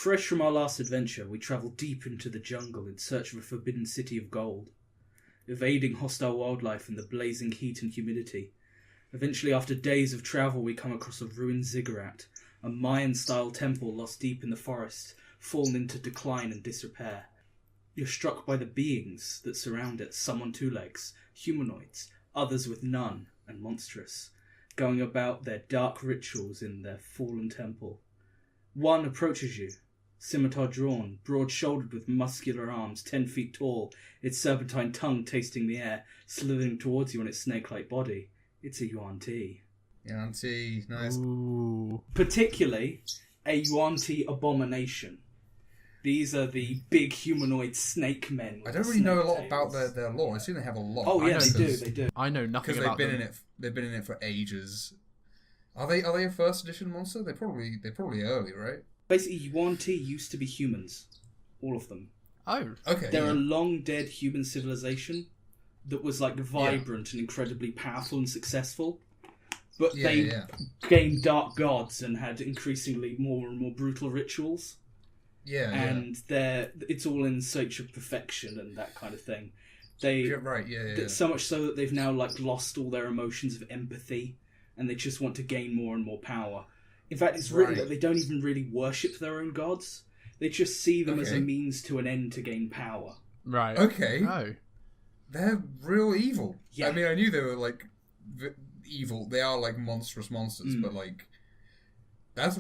Fresh from our last adventure, we travelled deep into the jungle in search of a forbidden city of gold, evading hostile wildlife in the blazing heat and humidity. Eventually, after days of travel, we come across a ruined ziggurat, a Mayan-style temple lost deep in the forest, fallen into decline and disrepair. You're struck by the beings that surround it, some on 2 legs, humanoids, others with none, and monstrous, going about their dark rituals in their fallen temple. One approaches you, scimitar drawn, broad-shouldered with muscular arms, 10 feet tall, its serpentine tongue tasting the air, slithering towards you on its snake-like body. It's a yuan-ti. Yuan-ti, nice. Ooh. Particularly a yuan-ti abomination. These are the big humanoid snake men. I don't really know a lot about their lore. I assume they have a lot. Oh yeah, they do. I know nothing about them. Because they've been in it for ages. Are they a first edition monster? They're probably early, right? Basically, yuan-ti used to be humans. All of them. Oh. Okay. They're a long dead human civilization that was like vibrant and incredibly powerful and successful. But they gained dark gods and had increasingly more and more brutal rituals. And it's all in search of perfection and that kind of thing. So much so that they've now like lost all their emotions of empathy, and they just want to gain more and more power. In fact, it's written that they don't even really worship their own gods. They just see them as a means to an end to gain power. Right. Okay. Oh. They're real evil. Yeah. I mean, I knew they were like evil. They are like monstrous monsters, but like. That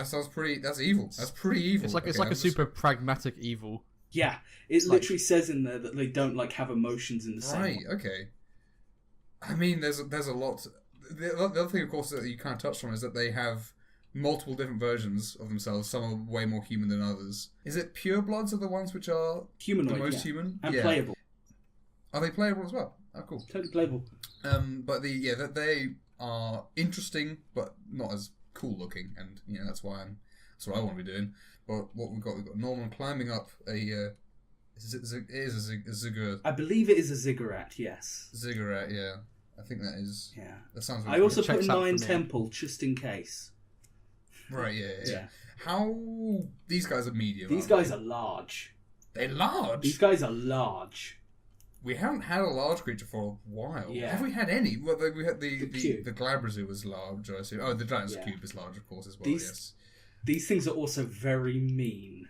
sounds pretty. That's evil. That's pretty evil. It's like a super pragmatic evil. Yeah, it literally says in there that they don't like have emotions in the same. Right. Okay. I mean, there's a lot. The other thing, of course, that you kind of touched on is that they have multiple different versions of themselves. Some are way more human than others. Is it purebloods are the ones which are humanoid, the most human and playable? Are they playable as well? Oh, cool. Totally playable. But they are interesting, but not as cool looking, and that's what I want to be doing. But what we've got Norman climbing up a ziggurat. I believe it is a ziggurat. Yes. Ziggurat, yeah. I think that is. Yeah. That sounds. I also put in Mayan temple just in case. Right. Yeah. How these guys are medium? These guys are large. They're large. These guys are large. We haven't had a large creature for a while. Yeah. Have we had any? Well, we had the cube. Glabrazu was large, I assume. Oh, the giant's cube is large, of course, as well. These things are also very mean.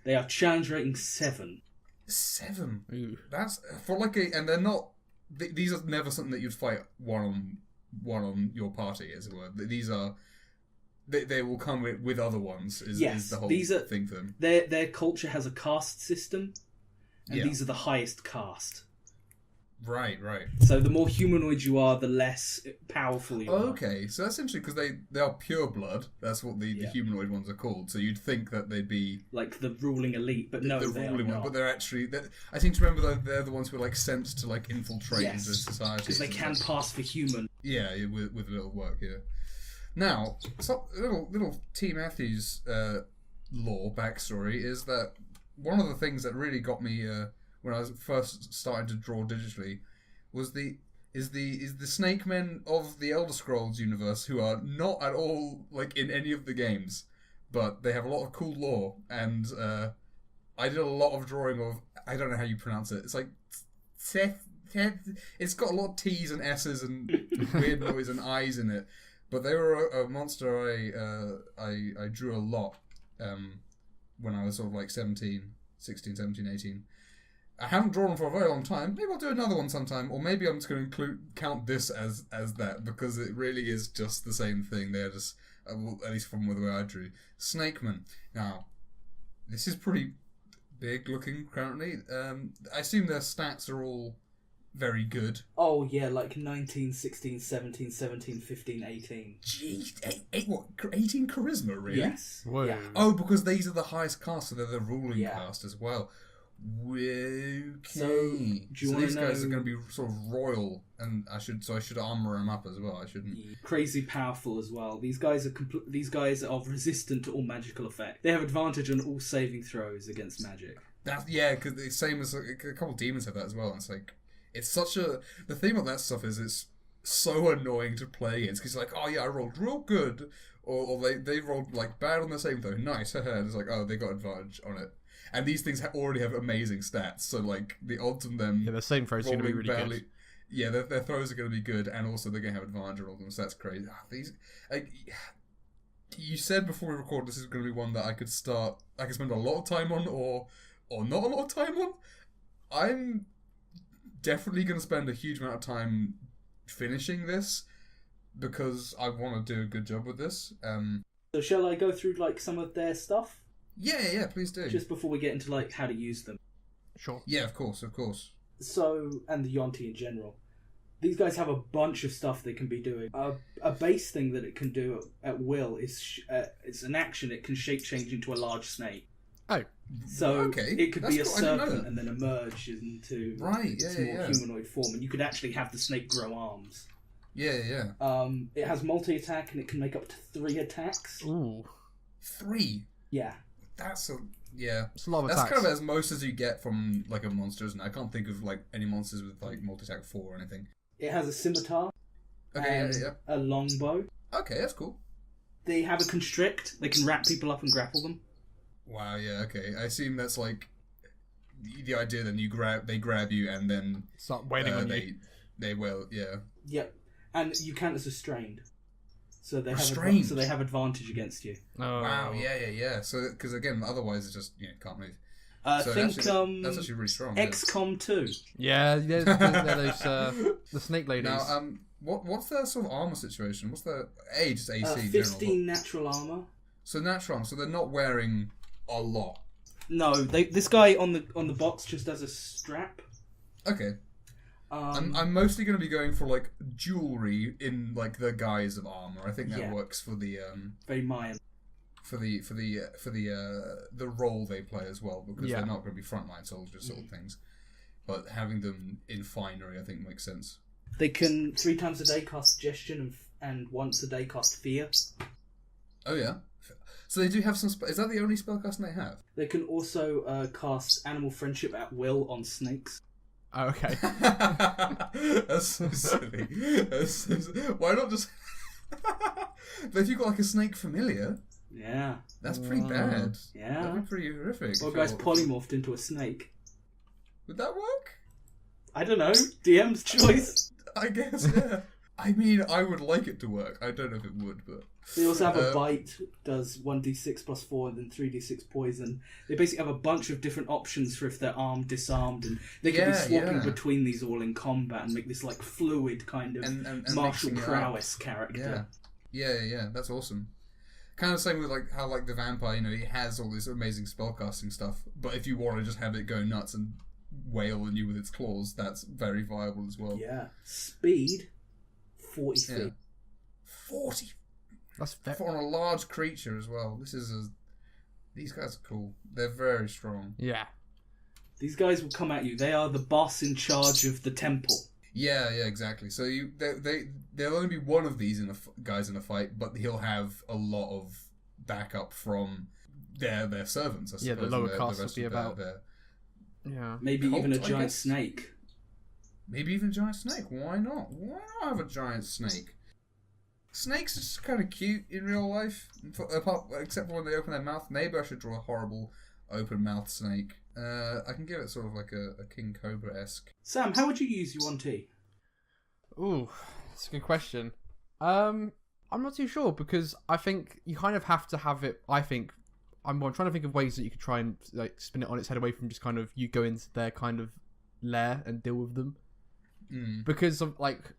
They are challenge rating 7. 7. Ooh. That's for and they're not. These are never something that you'd fight one on your party, as it were. These are. They will come with other ones. Is the whole thing for them. Their culture has a caste system. And these are the highest caste. Right. So the more humanoid you are, the less powerful you are. Okay, so that's interesting because they are pure blood. That's what the humanoid ones are called. So you'd think that they'd be like the ruling elite, but no, they are not. But they're actually. I seem to remember that they're the ones who are like sent to like infiltrate into society because they can pass for human. Yeah, with a little work. Yeah. Now, little T. Matthews' lore backstory is that. One of the things that really got me when I was first starting to draw digitally was the snake men of the Elder Scrolls universe, who are not at all like in any of the games, but they have a lot of cool lore. And I did a lot of drawing of, I don't know how you pronounce it. It's like it's got a lot of T's and S's and weird noise and I's in it. But they were a monster I drew a lot. When I was sort of like 16, 17, 18. I haven't drawn them for a very long time. Maybe I'll do another one sometime, or maybe I'm just going to count this as that, because it really is just the same thing. They're just, at least from the way I drew. Snakeman. Now, this is pretty big looking currently. I assume their stats are all very good. Oh, yeah, like 19, 16, 17, 17, 15, 18. Jeez, what? 18 charisma, really? Yes. Whoa. Yeah. Oh, because these are the highest cast, so they're the ruling cast as well. Okay. So these guys are going to be sort of royal, and I should armor them up as well. I shouldn't. Crazy powerful as well. These guys are resistant to all magical effect. They have advantage on all saving throws against magic. Because the same as a couple of demons have that as well. And it's like. It's such a... The thing about that stuff is it's so annoying to play against because like, oh yeah, I rolled real good, or they rolled like bad on the same though, nice, and it's like, oh, they got advantage on it. And these things already have amazing stats, so like the odds on them. Yeah, the same throws are going to be really good. Yeah, their throws are going to be good, and also they're going to have advantage on all of them. So that's crazy. These, you said before we record, this is going to be one that I could spend a lot of time on, or not a lot of time on. I'm definitely going to spend a huge amount of time finishing this because I want to do a good job with this. So shall I go through like some of their stuff? Yeah, please do. Just before we get into like how to use them. Sure. Yeah, of course. So, and the yuan-ti in general. These guys have a bunch of stuff they can be doing. A base thing that it can do at will is it's an action. It can shape change into a large snake. Oh. So it could be a cool. I didn't know serpent that. and then emerge into its more yeah. humanoid form. And you could actually have the snake grow arms. Yeah. It has multi-attack and it can make up to 3 attacks. Ooh. 3? Yeah. It's a lot of attacks. That's kind of as most as you get from like a monster, isn't it? I can't think of like any monsters with like multi-attack 4 or anything. It has a scimitar and a longbow. Okay, that's cool. They have a constrict. They can wrap people up and grapple them. Wow, yeah, okay. I assume that's like the idea. Then they grab you and then start waiting on you. They will, yeah. Yep, and you count as restrained. So they Restrained. have advantage against you. Oh. Wow, yeah. So because again, otherwise it's just can't move. So that's actually really strong. XCOM 2. Yeah, those the snake ladies. Now, what's their sort of armor situation? What's their age? Just AC. 15 natural armor. So natural armor. So they're not wearing a lot. No, this guy on the box just has a strap. Okay. I'm mostly going to be going for like jewelry in like the guise of armor. I think that works for the very Mayan. For the role they play as well, because they're not going to be frontline soldiers sort of things. But having them in finery, I think, makes sense. They can 3 times a day cast suggestion and once a day cast fear. Oh yeah. So they do have some. Is that the only spellcasting they have? They can also cast animal friendship at will on snakes. Oh, okay. That's so silly. Why not just? But if you've got like a snake familiar. Yeah. That's pretty bad. Yeah. That'd be pretty horrific. Or guy's polymorphed into a snake. Would that work? I don't know. DM's choice. I guess, yeah. I mean, I would like it to work. I don't know if it would, but... They also have a bite, does 1d6 plus 4 and then 3d6 poison. They basically have a bunch of different options for if they're armed, disarmed, and they can be swapping between these all in combat and make this like fluid kind of and martial prowess character. Yeah, that's awesome. Kind of the same with like how like the vampire, it has all this amazing spellcasting stuff, but if you want to just have it go nuts and wail on you with its claws, that's very viable as well. Yeah. Speed, 40 feet. Yeah. 40? That's for on a large creature as well. These guys are cool. They're very strong. Yeah. These guys will come at you. They are the boss in charge of the temple. Yeah, exactly. So there'll only be one of these guys in a fight, but he'll have a lot of backup from their servants. I suppose. Yeah, the lower caste will be about. Yeah, maybe even a giant snake. Maybe even a giant snake. Why not? Why not have a giant snake? Snakes are just kind of cute in real life, except for when they open their mouth. Maybe I should draw a horrible open mouth snake. I can give it sort of like a King Cobra-esque. Sam, how would you use yuan-ti? Ooh, that's a good question. I'm not too sure because I think you kind of have to have it. I'm trying to think of ways that you could try and like spin it on its head away from just kind of you go into their kind of lair and deal with them. Because of like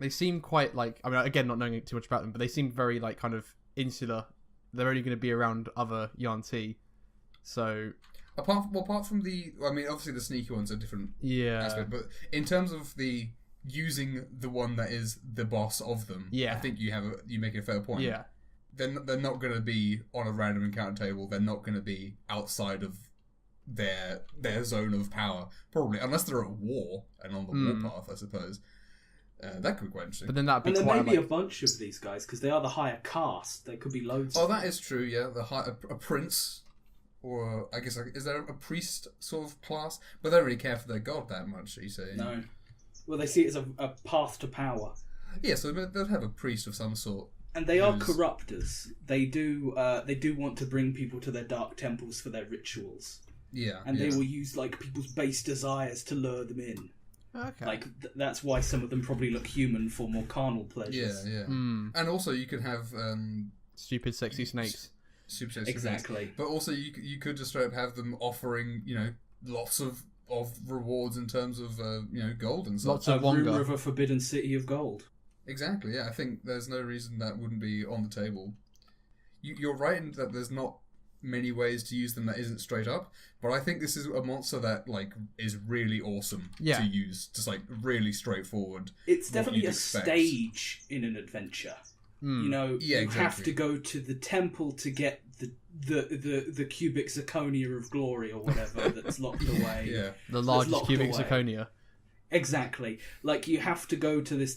they seem quite like, I mean, again, not knowing too much about them, but they seem very like kind of insular. They're only going to be around other yuan-ti, so. Apart from obviously the sneaky ones are different aspect, but in terms of the using the one that is the boss of them, I think you make a fair point. Yeah. They're not going to be on a random encounter table. They're not going to be outside of their zone of power, probably, unless they're at war and on the warpath, I suppose. That could be quite interesting. But then that'd be there may be a bunch of these guys because they are the higher caste. There could be loads. Oh, that is true. Yeah, a prince. Or, I guess, is there a priest sort of class? But they don't really care for their god that much, you say? No. Well, they see it as a path to power. Yeah, so they'll have a priest of some sort. And they are corruptors. They do want to bring people to their dark temples for their rituals. Yeah. And they will use like people's base desires to lure them in. Okay. Like that's why some of them probably look human for more carnal pleasures. Yeah. And also you could have stupid sexy snakes. Super sexy Exactly. snakes. But also you could just straight up have them offering, lots of rewards in terms of gold and stuff. Lots of rumor of a forbidden city of gold. Exactly, yeah. I think there's no reason that wouldn't be on the table. You're right in that there's not many ways to use them that isn't straight up, but I think this is a monster that is really awesome to use, just really straightfortard. It's definitely a stage in an adventure. You have to go to the temple to get the cubic zirconia of glory or whatever that's locked away. Yeah, the largest cubic zirconia. Exactly. Like you have to go to this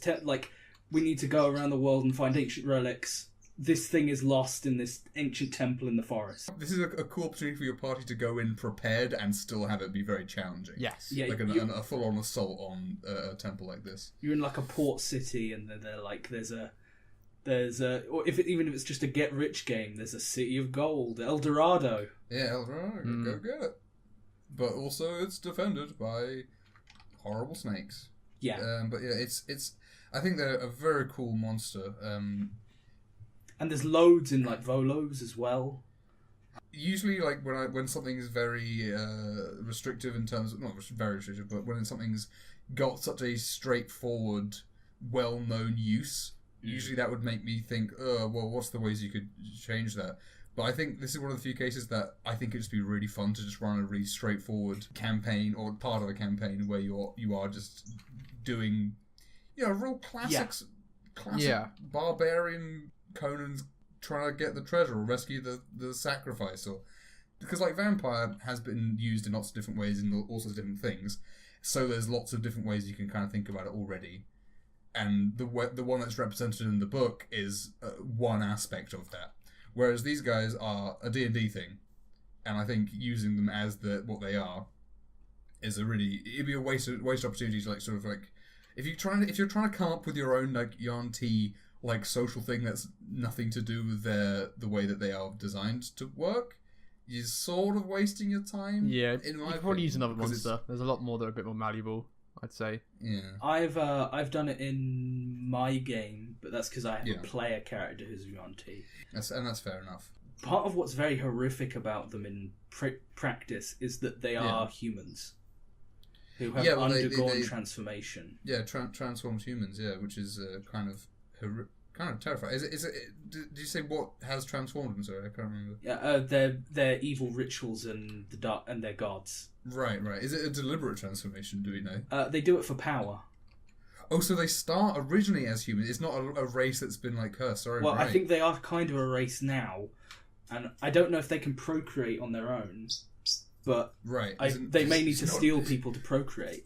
we need to go around the world and find ancient relics. This thing is lost in this ancient temple in the forest. This is a cool opportunity for your party to go in prepared and still have it be very challenging. Yes. Yeah, a full-on assault on a temple like this. You're in like a port city, and they're like, there's a, or even if it's just a get-rich game, there's a city of gold, El Dorado. Yeah, El Dorado, go get it. But also, it's defended by horrible snakes. Yeah. But yeah, it's. I think they're a very cool monster. And there's loads in like Volos as well. Usually, like when something is very restrictive in terms of, not very restrictive, but when something's got such a straightforward, well-known use, usually that would make me think, well, what's the ways you could change that? But I think this is one of the few cases that I think it'd just be really fun to just run a really straightforward campaign or part of a campaign where you are just doing, real classic barbarian Conan's trying to get the treasure or rescue the sacrifice, or because like vampire has been used in lots of different ways in all sorts of different things, so there's lots of different ways you can kind of think about it already, and the one that's represented in the book is one aspect of that, whereas these guys are a D&D thing, and I think using them as what they are is it'd be a waste opportunity to if you're trying to come up with your own yuan-ti social thing that's nothing to do with the way that they are designed to work, you're sort of wasting your time. Yeah, in my you could probably use another monster. There's a lot more that are a bit more malleable, I'd say. Yeah, I've done it in my game, but that's because I have a player character who's yuan-ti. And that's fair enough. Part of what's very horrific about them in practice is that they are humans who have undergone transformation. Yeah, transformed humans. Yeah, which is kind of terrifying. Is it? Did you say what has transformed them? Sorry, I can't remember. Yeah, their evil rituals and the dark and their gods. Right. Is it a deliberate transformation? Do we know? They do it for power. Oh, so they start originally as humans. It's not a race that's been cursed. Sorry. Well, right. I think they are kind of a race now, and I don't know if they can procreate on their own. But they may need to steal people to procreate.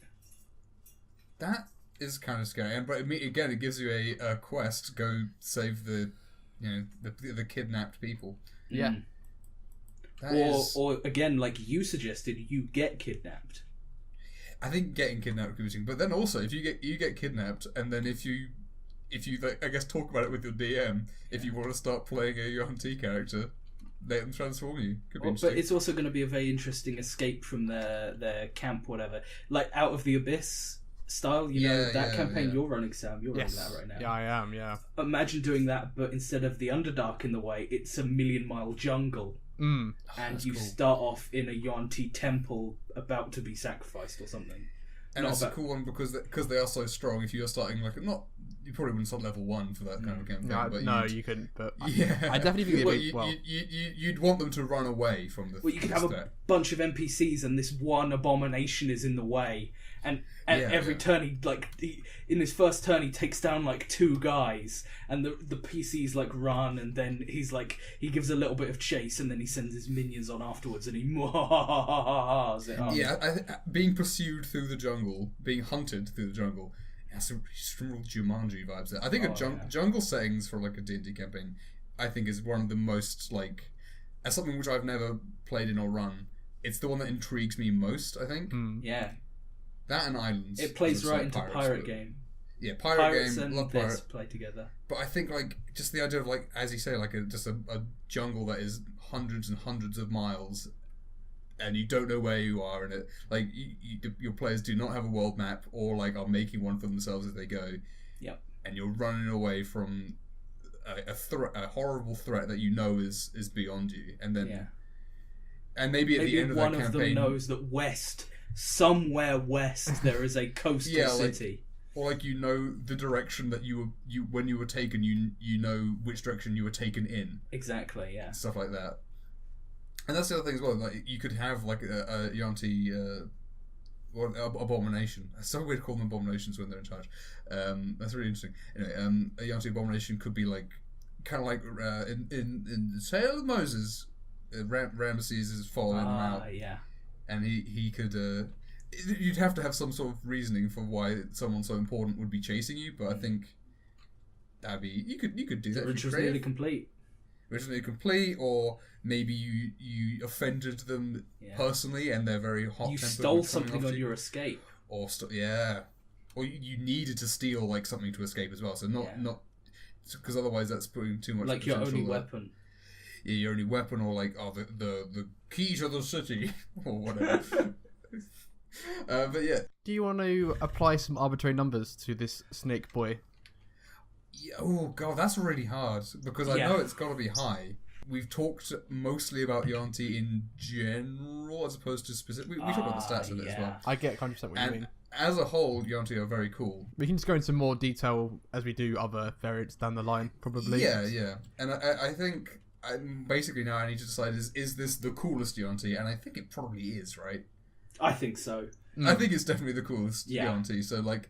That is kind of scary, but again, it gives you a quest. Go save the kidnapped people. Yeah. Or again, like you suggested, you get kidnapped. I think getting kidnapped could be interesting, but then also if you get kidnapped, and then if you I guess talk about it with your DM, if you want to start playing a yuan-ti character, let them transform you. Could be interesting. But it's also going to be a very interesting escape from their camp, whatever. Like Out of the Abyss style, that campaign you're running, Sam. You're running that right now. Yeah, I am, yeah. Imagine doing that, but instead of the Underdark in the way, it's a 1,000,000-mile jungle. Mm. And you start off in a yuan-ti temple about to be sacrificed or something. And that's a cool one because they are so strong. If you're starting you probably wouldn't start level 1 for that kind of campaign. No, you couldn't. But yeah, I definitely think you'd want them to run away from the. Well, you could have a bunch of NPCs, and this one abomination is in the way, and every turn in his first turn he takes down 2 guys, and the PCs run, and then he gives a little bit of chase, and then he sends his minions on afterwards, and he it up. Yeah, being pursued through the jungle, being hunted through the jungle. Has some real Jumanji vibes there. I think jungle settings for a D&D campaign, I think is one of the most as something which I've never played in or run. It's the one that intrigues me most. I think. Yeah. That and Islands. It plays right into Pirates, pirate but- game. Yeah, pirate Pirates game. and Love this pirate. play together. But I think like just the idea of like, as you say, like just a jungle that is hundreds and hundreds of miles, and you don't know where you are in it. Like your players do not have a world map, or like are making one for themselves as they go. Yep. And you're running away from a horrible threat that you know is beyond you, and then and maybe at the end of that one campaign, of them knows that somewhere west, there is a coastal city. Or like you know the direction that you when you were taken, you know which direction you were taken in. Exactly, yeah. Stuff like that. And that's the other thing as well. Like you could have like a yuan-ti or abomination. It's so weird to call them abominations when they're in charge. That's really interesting. Anyway, a yuan-ti abomination could be like kind of like in the Tale of Moses, Ramesses is following him out. Yeah. And he could. You'd have to have some sort of reasoning for why someone so important would be chasing you, but I think that'd be you could do that. Originally complete. Originally complete, or maybe you offended them personally, and they're very hot. You stole something on your escape, or or you needed to steal like something to escape as well. So not because otherwise that's putting too much. Like your only weapon. Yeah, your only weapon, or like the key to the city, or whatever. But yeah. Do you want to apply some arbitrary numbers to this snake boy? Yeah, oh god, that's really hard because I know it's got to be high. We've talked mostly about yuan-ti in general as opposed to specific. We talked about the stats of it as well. I get 100% what you mean. As a whole, yuan-ti are very cool. We can just go into more detail as we do other variants down the line, probably. Yeah. And I think basically now I need to decide is this the coolest yuan-ti? And I think it probably is, right? I think so. I think it's definitely the coolest yuan-ti. So like,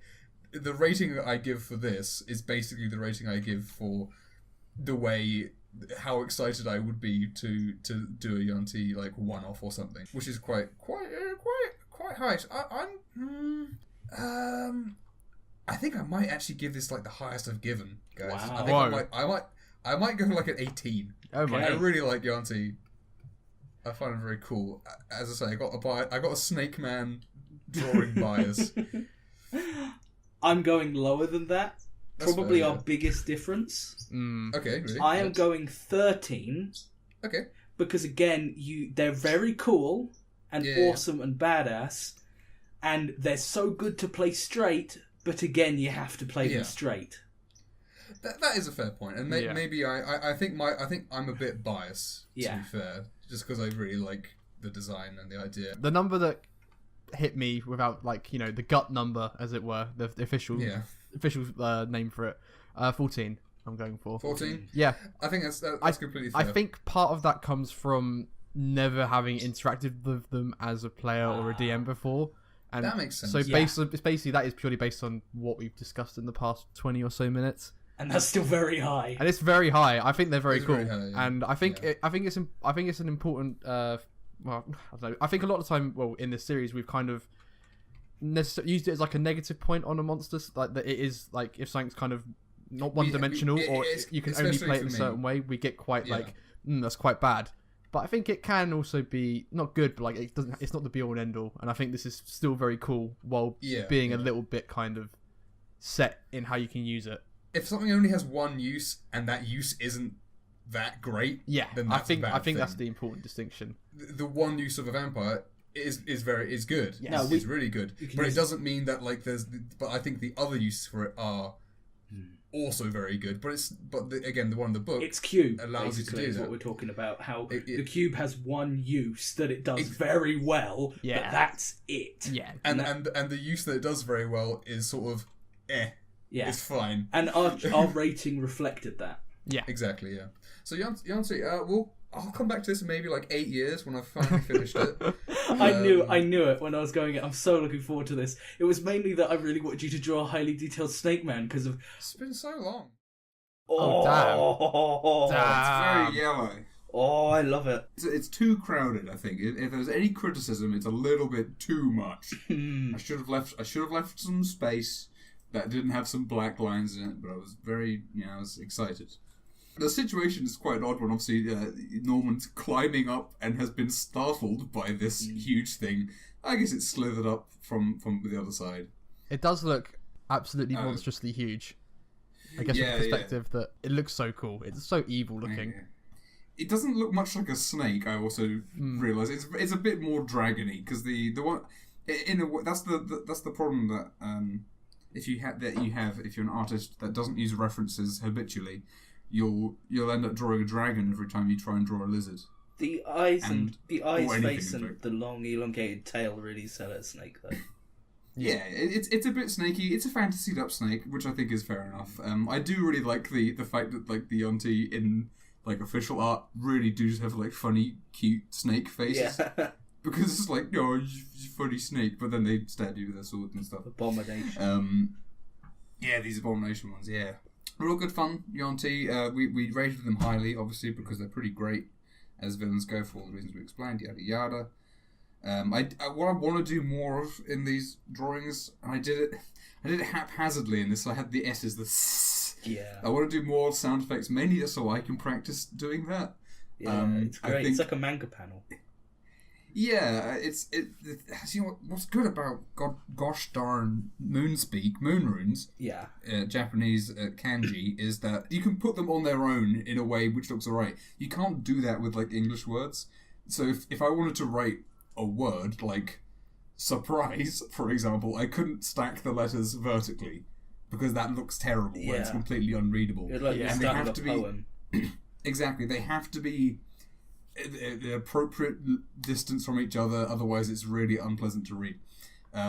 the rating I give for this is basically the rating I give for the way how excited I would be to do a yuan-ti like one-off or something, which is quite high. I think I might actually give this like the highest I've given, guys. Wow. I might go like an 18. Oh my! I really like yuan-ti. I find it very cool. As I say, I got a Snake Man drawing bias. I'm going lower than that. That's Probably fair, our biggest difference. Okay, really? I am going 13. Okay. Because again, they're very cool and awesome and badass, and they're so good to play straight. But again, you have to play them straight. That is a fair point, and maybe I think I'm a bit biased. To be fair, just because I really like the design and the idea. The number that hit me without the gut number, as it were, the official name for it, 14. I'm going for 14. Yeah, I think that's completely fair. I think part of that comes from never having interacted with them as a player or a DM before. And that makes sense. So basically that is purely based on what we've discussed in the past 20 or so minutes. And that's still very high. And it's very high. I think they're very cool. Very high, yeah. And I think it's an important. I don't know. I think a lot of the time, in this series, we've kind of used it as like a negative point on a monster, like that it is like if something's kind of not one-dimensional or you can only play it in a certain way, we get quite that's quite bad. But I think it can also be not good, but like it's not the be all and end all. And I think this is still very cool while being a little bit kind of set in how you can use it. If something only has one use and that use isn't that great, then that's I think that's the important distinction. The one use of a vampire is good. Yes. It's really good, but it doesn't mean that like But I think the other uses for it are also very good. But again, the one in the book, it's cube allows you to do is that. what we're talking about. How the cube has one use that it does very well, but that's it. Yeah, and the use that it does very well is sort of Yeah, it's fine. And our rating reflected that. Yeah, exactly. Yeah. So yuan-ti, I'll come back to this in maybe like 8 years when I've finally finished it. I knew it when I was going. I'm so looking forward to this. It was mainly that I really wanted you to draw a highly detailed Snake Man because of. It's been so long. Oh Damn. It's very yellow. Oh, I love it. It's too crowded. I think if there's any criticism, it's a little bit too much. I should have left some space that didn't have some black lines in it, but I was I was excited. The situation is quite an odd one. Obviously, Norman's climbing up and has been startled by this huge thing I guess it's slithered up from the other side. It does look absolutely monstrously huge. I guess from the perspective that it looks so cool. It's so evil looking. Yeah. It doesn't look much like a snake. I also realise it's a bit more dragony because the one in a way, that's the problem that if you're an artist that doesn't use references habitually, you'll end up drawing a dragon every time you try and draw a lizard. The eyes face, and the long elongated tail really sell a snake though. Yeah, it's a bit snaky. It's a fantasied up snake, which I think is fair enough. I do really like the fact that like the yuan-ti in like official art really do just have like funny, cute snake faces. Yeah. Because it's like, oh, you funny snake, but then they stab you with their sword and stuff. Abomination. Yeah, these Abomination ones, yeah. Real good fun, yuan-ti. We rated them highly, obviously, because they're pretty great as villains go for all the reasons we explained, yada yada. What I want to do more of in these drawings, and I did it haphazardly in this, so I had the S's, the S. Yeah. I want to do more sound effects, mainly just so I can practice doing that. Yeah, it's great. It's like a manga panel. Yeah, you know what's good about gosh darn moon runes. Yeah. Japanese kanji is that you can put them on their own in a way which looks alright. You can't do that with like English words. So if I wanted to write a word like surprise, for example, I couldn't stack the letters vertically because that looks terrible. Yeah. It's completely unreadable. It's like and they have to poem. Exactly, they have to be the appropriate distance from each other, otherwise it's really unpleasant to read.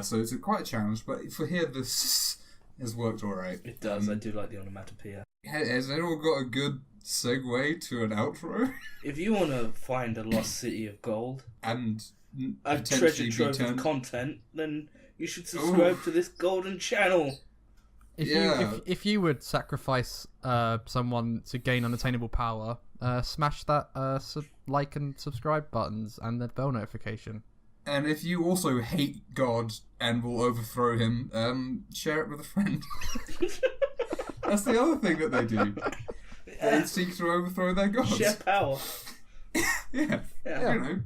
So it's quite a challenge, but for here this has worked alright. It does. I do like the onomatopoeia. Has anyone got a good segue to an outro? If you want to find a lost city of gold and a treasure trove of content, then you should subscribe to this golden channel. If you would sacrifice someone to gain unattainable power, smash that like and subscribe buttons and the bell notification. And if you also hate God and will overthrow him, share it with a friend. That's the other thing that they do. They seek to overthrow their gods. Share power. Yeah, you know.